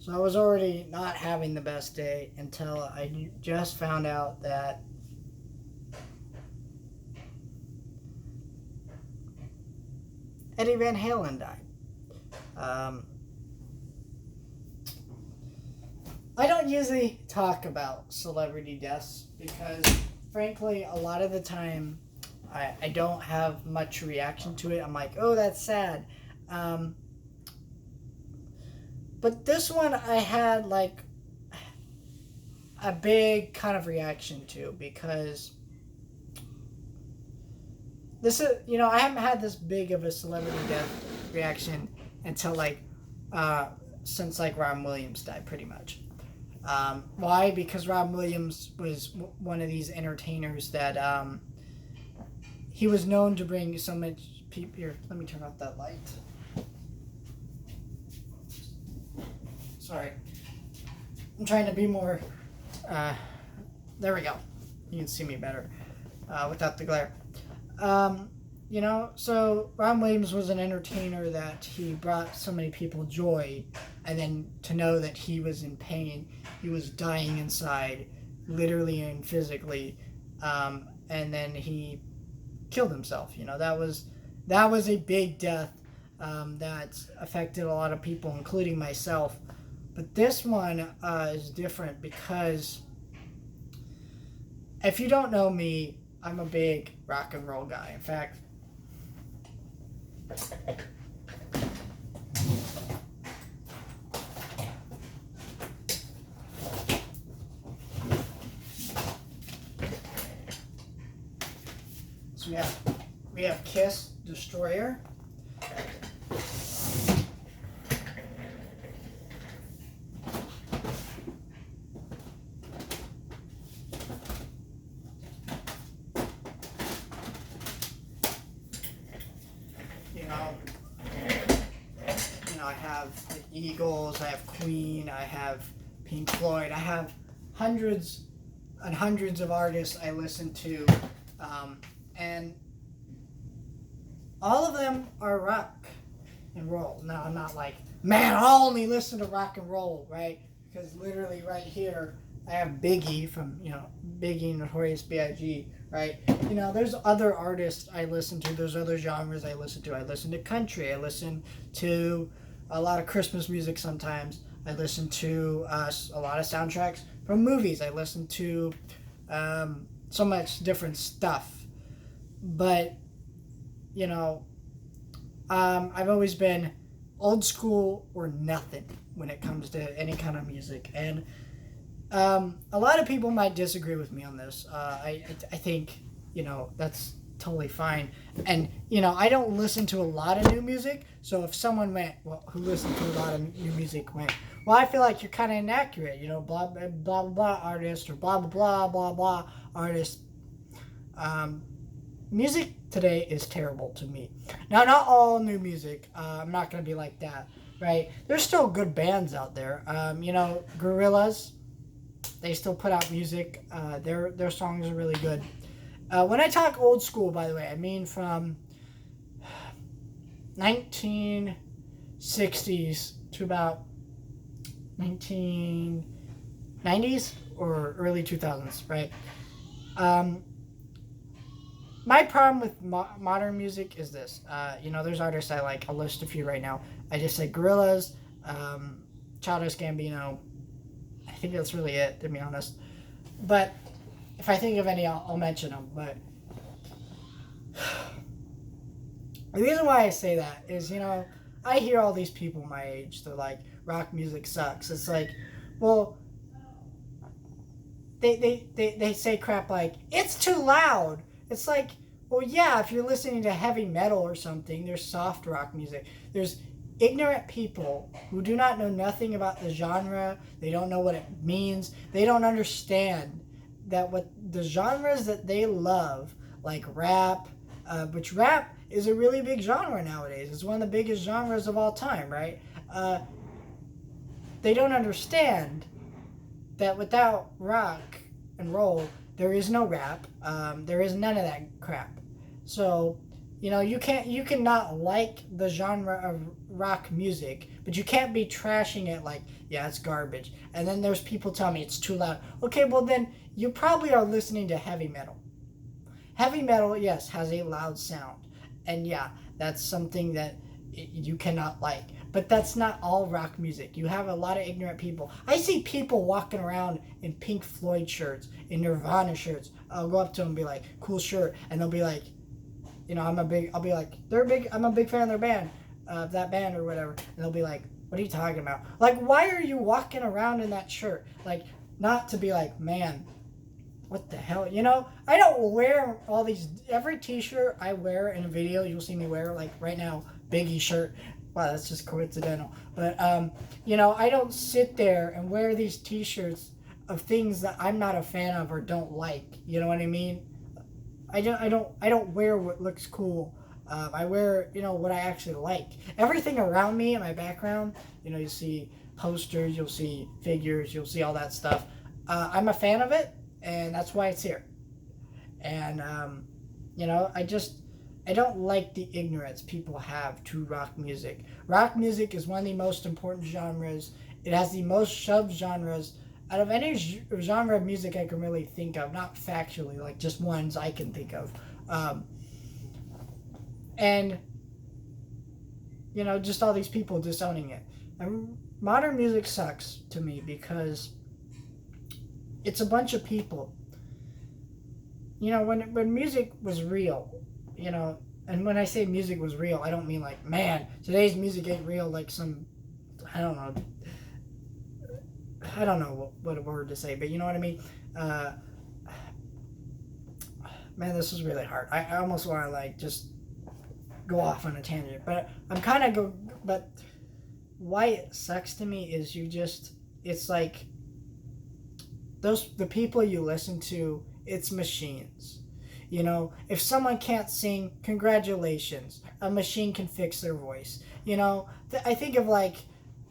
So I was already not having the best day until I just found out that Eddie Van Halen died. Um, I don't usually talk about celebrity deaths because, frankly, a lot of the time I don't have much reaction to it. I'm like, oh, that's sad. Um, but this one I had like a big kind of reaction to because this is, I haven't had this big of a celebrity death reaction until like, since like Robin Williams died, pretty much. Why? Because Robin Williams was one of these entertainers that he was known to bring so much people. Here, let me turn off that light. Sorry. I'm trying to be more. There we go. You can see me better without the glare. So Ron Williams was an entertainer that he brought so many people joy, and then to know that he was in pain, he was dying inside, literally and physically, and then he killed himself. That was a big death that affected a lot of people, including myself. But this one is different because if you don't know me, I'm a big rock and roll guy. In fact, so we have Kiss, Destroyer. I have the Eagles, I have Queen, I have Pink Floyd, I have hundreds and hundreds of artists I listen to, and all of them are rock and roll. Now, I'm not like, man, I'll only listen to rock and roll, right? Because literally right here, I have Biggie from, Biggie, Notorious B.I.G., right? There's other artists I listen to. There's other genres I listen to. I listen to country. I listen to a lot of Christmas music sometimes. I listen to a lot of soundtracks from movies. I listen to so much different stuff. But, I've always been old school or nothing when it comes to any kind of music. And a lot of people might disagree with me on this. I think, that's totally fine. And, I don't listen to a lot of new music. So if someone who listened to a lot of new music went, well, I feel like you're kind of inaccurate, blah, blah, blah, blah artist or blah, blah, blah, blah, blah artist. Music today is terrible to me. Now, not all new music. I'm not going to be like that, right? There's still good bands out there. Gorillaz, they still put out music. Their songs are really good. When I talk old school, by the way, I mean from 1960s to about 1990s or early 2000s, right? My problem with modern music is this. There's artists I like. I'll list a few right now. I just said Gorillaz, Childish Gambino. I think that's really it, to be honest. But if I think of any, I'll mention them. But the reason why I say that is, I hear all these people my age. They're like, rock music sucks. It's like, well, they say crap like, it's too loud. It's like, well, yeah, if you're listening to heavy metal or something, there's soft rock music. There's ignorant people who do not know nothing about the genre. They don't know what it means. They don't understand that what the genres that they love, like rap, which rap is a really big genre nowadays. It's one of the biggest genres of all time, right? They don't understand that without rock and roll, there is no rap. There is none of that crap. So You cannot like the genre of rock music, but you can't be trashing it like, yeah, it's garbage. And then there's people telling me it's too loud. Okay, well then you probably are listening to heavy metal. Heavy metal, yes, has a loud sound. And yeah, that's something that you cannot like. But that's not all rock music. You have a lot of ignorant people. I see people walking around in Pink Floyd shirts, in Nirvana shirts. I'll go up to them and be like, cool shirt. And they'll be like, I'll be like, I'm a big fan of their band, that band or whatever. And they'll be like, what are you talking about? Like, why are you walking around in that shirt? Like, not to be like, man, what the hell? I don't wear all these, every t-shirt I wear in a video, you'll see me wear, like right now, Biggie shirt. Wow, that's just coincidental. But, I don't sit there and wear these t-shirts of things that I'm not a fan of or don't like. You know what I mean? I don't wear what looks cool. I wear, what I actually like. Everything around me in my background, you see posters, you'll see figures, you'll see all that stuff. I'm a fan of it, and that's why it's here. And, I don't like the ignorance people have to rock music. Rock music is one of the most important genres. It has the most subgenres out of any genre of music I can really think of, not factually, like just ones I can think of. And, just all these people disowning it. And modern music sucks to me because it's a bunch of people. When music was real, and when I say music was real, I don't mean like, man, today's music ain't real, like some, I don't know what word to say, but you know what I mean? Man, this is really hard. I almost want to like just go off on a tangent, but but why it sucks to me is it's like the people you listen to, it's machines. If someone can't sing, congratulations. A machine can fix their voice. I think of like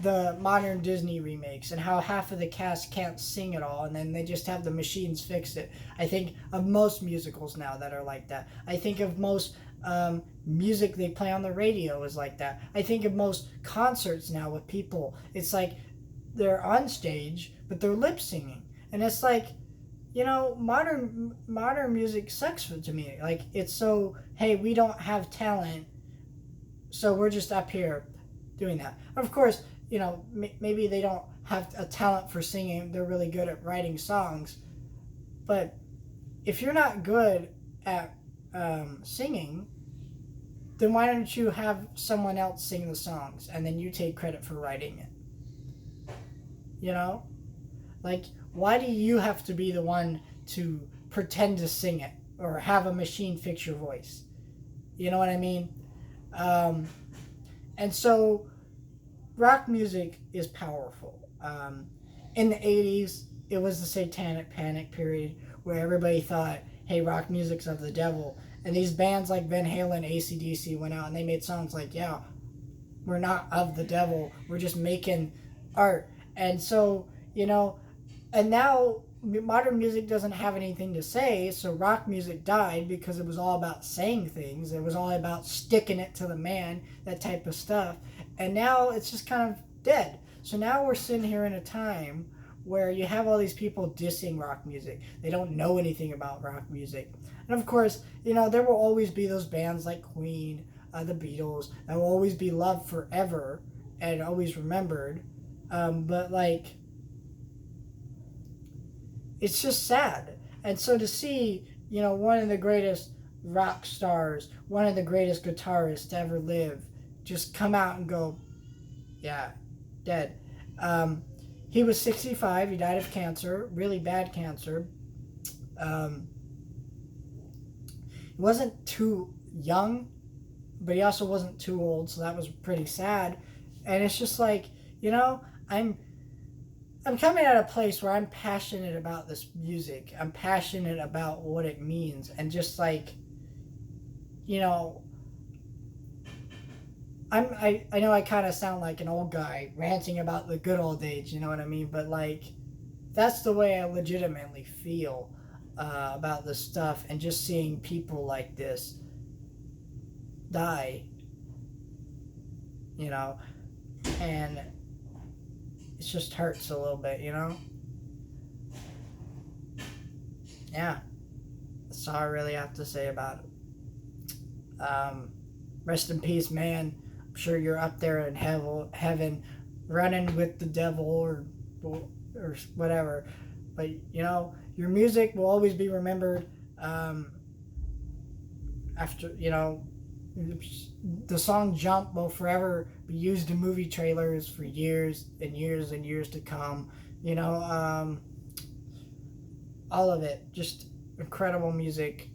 the modern Disney remakes and how half of the cast can't sing at all and then they just have the machines fix it. I think of most musicals now that are like that. I think of most music they play on the radio is like that. I think of most concerts now with people. It's like they're on stage, but they're lip singing. And it's like, modern music sucks to me. Like, it's so, hey, we don't have talent, so we're just up here doing that. Of course, maybe they don't have a talent for singing. They're really good at writing songs. But if you're not good at singing, then why don't you have someone else sing the songs and then you take credit for writing it? Like, why do you have to be the one to pretend to sing it or have a machine fix your voice? You know what I mean? And so rock music is powerful. In the 80s, it was the Satanic Panic period where everybody thought, hey, rock music's of the devil. And these bands like Van Halen, AC/DC went out and they made songs like, yeah, we're not of the devil. We're just making art. And so, and now modern music doesn't have anything to say, so rock music died because it was all about saying things. It was all about sticking it to the man, that type of stuff. And now it's just kind of dead. So now we're sitting here in a time where you have all these people dissing rock music. They don't know anything about rock music. And of course, there will always be those bands like Queen, the Beatles, that will always be loved forever and always remembered. But like, it's just sad. And so to see, one of the greatest rock stars, one of the greatest guitarists to ever live, just come out and go, yeah, dead. He was 65. He died of cancer, really bad cancer. He wasn't too young, but he also wasn't too old, so that was pretty sad. And it's just like, I'm coming at a place where I'm passionate about this music. I'm passionate about what it means. And just like, I know I kind of sound like an old guy ranting about the good old days, you know what I mean? But like, that's the way I legitimately feel about this stuff. And just seeing people like this, die, you know, and it just hurts a little bit, you know? Yeah, that's all I really have to say about it. Rest in peace, man. I'm sure you're up there in heaven running with the devil or whatever. But, you know, your music will always be remembered after, you know, the song Jump will forever be used in movie trailers for years and years and years to come. You know, all of it. Just incredible music.